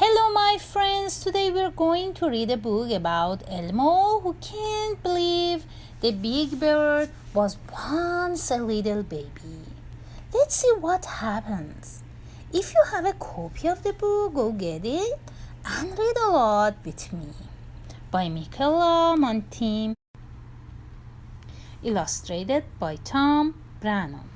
Hello, my friends. Today we're going to read a book about Elmo who can't believe the big bird was once a little baby. Let's see what happens. If you have a copy of the book, go get it and read a lot with me. By Michaela, Munteam. Illustrated by Tom Brannon.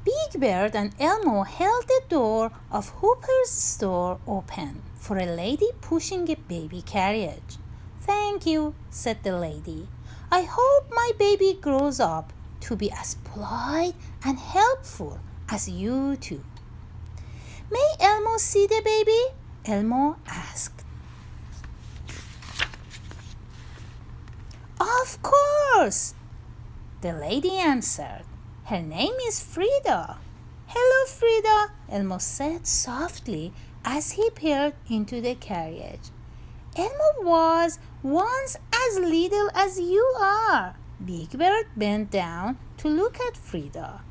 Big Bird and Elmo held the door of Hooper's store open for a lady pushing a baby carriage. "Thank you," said the lady. "I hope my baby grows up to be as polite and helpful as you two." "May Elmo see the baby?" Elmo asked. "Of course," the lady answered. "Her name is Frida." "Hello, Frida," Elmo said softly as he peered into the carriage. "Elmo was once as little as you are." Big Bird bent down to look at Frida.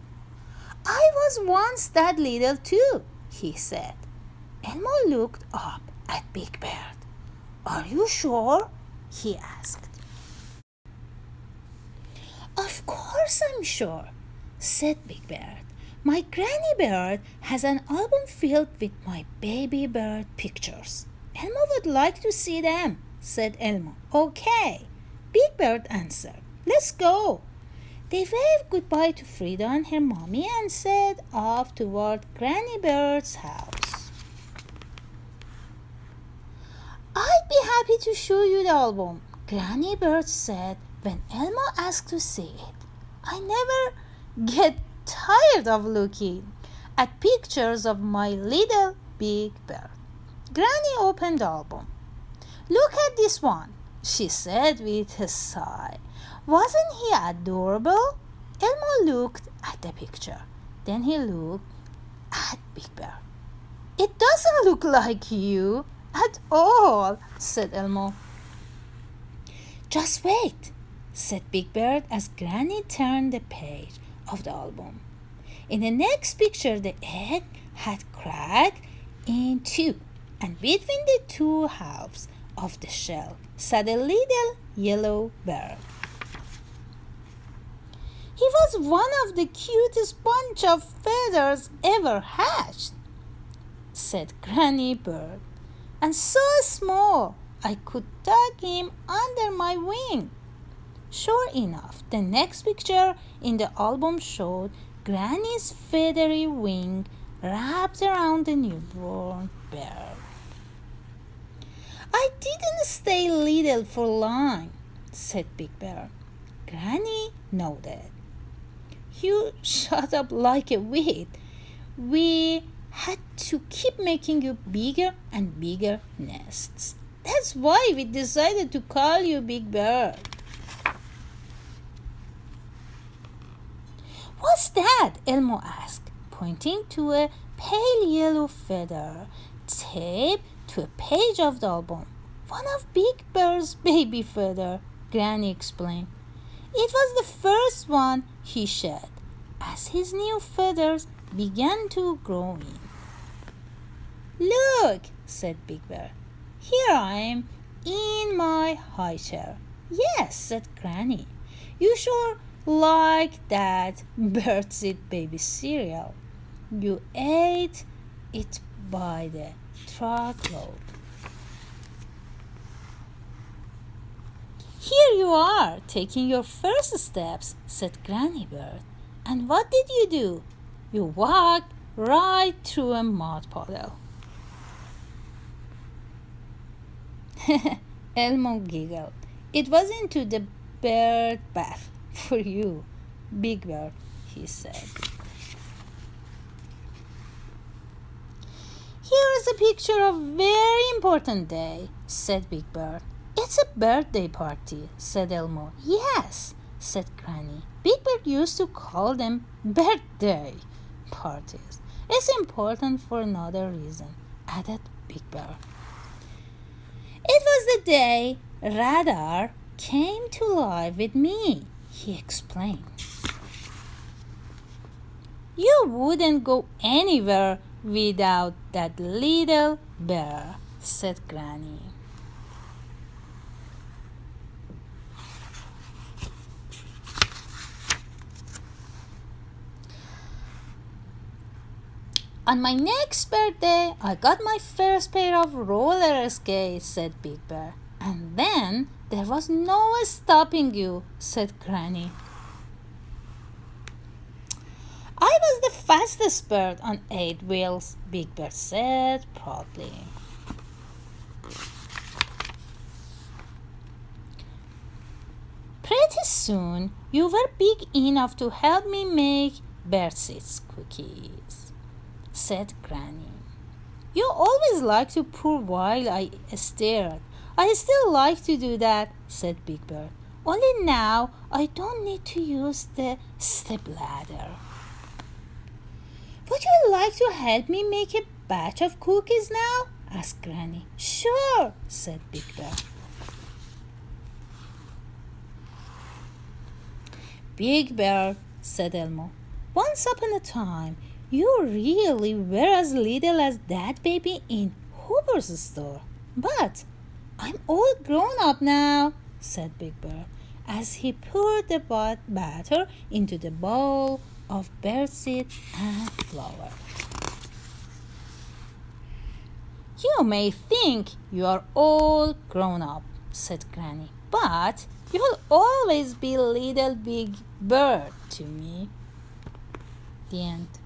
"I was once that little too," he said. Elmo looked up at Big Bird. "Are you sure?" he asked. "Of course I'm sure," said Big Bird. "My granny bird has an album filled with my baby bird pictures. Elmo would like to see them," said Elmo. "Okay," Big Bird answered. "Let's go." They waved goodbye to Frida and her mommy and set off toward Granny Bird's house. "I'd be happy to show you the album," Granny Bird said when Elmo asked to see it. "I never get tired of looking at pictures of my little big bird." Granny opened the album. "Look at this one," she said with a sigh. "Wasn't he adorable?" Elmo looked at the picture. Then he looked at Big Bird. "It doesn't look like you at all," said Elmo. "Just wait," said Big Bird as Granny turned the page of the album. In the next picture, the egg had cracked in two, and between the two halves of the shell sat a little yellow bird. "He was one of the cutest bunch of feathers ever hatched," said Granny Bird, "and so small I could tuck him under my wing." Sure enough, the next picture in the album showed Granny's feathery wing wrapped around the newborn bird. "I didn't stay little for long," said Big Bird. Granny nodded. "You shot up like a weed. We had to keep making you bigger and bigger nests. That's why we decided to call you Big Bird." "What's that?" Elmo asked, pointing to a pale yellow feather taped to a page of the album. "One of Big Bird's baby feather," Granny explained. "It was the first one he shed as his new feathers began to grow in." "Look," said Big Bird. "Here I am in my high chair." "Yes," said Granny. "You sure like that birdseed baby cereal. You ate it by the truckload." "Here you are, taking your first steps," said Granny Bird. "And what did you do? You walked right through a mud puddle." Elmo giggled. "It was into the bird bath for you, Big Bird," he said. "Here is a picture of a very important day," said Big Bird. "It's a birthday party," said Elmo. "Yes," said Granny. Big Bird used to call them birthday parties. "It's important for another reason," added Big Bird. "It was the day Radar came to live with me," he explained. "You wouldn't go anywhere without that little bear, said Granny. On my next birthday, I got my first pair of roller skates, said Big Bear. And then there was no stopping you, said Granny. I was the fastest bird on 8 wheels, Big Bear said proudly. Pretty soon, you were big enough to help me make birdseed cookies, said Granny. You always like to pour while I stared. I still like to do that, said Big Bird. Only now I don't need to use the step ladder. Would you like to help me make a batch of cookies now? Asked Granny. Sure, said Big Bear. Big Bear, said Elmo. Once upon a time, you really were as little as that baby in Hoover's store. But I'm all grown up now, said Big Bear, as he poured the batter into the bowl of birdseed and flour. You may think you are all grown up, said Granny, but you'll always be little Big Bird to me. The end.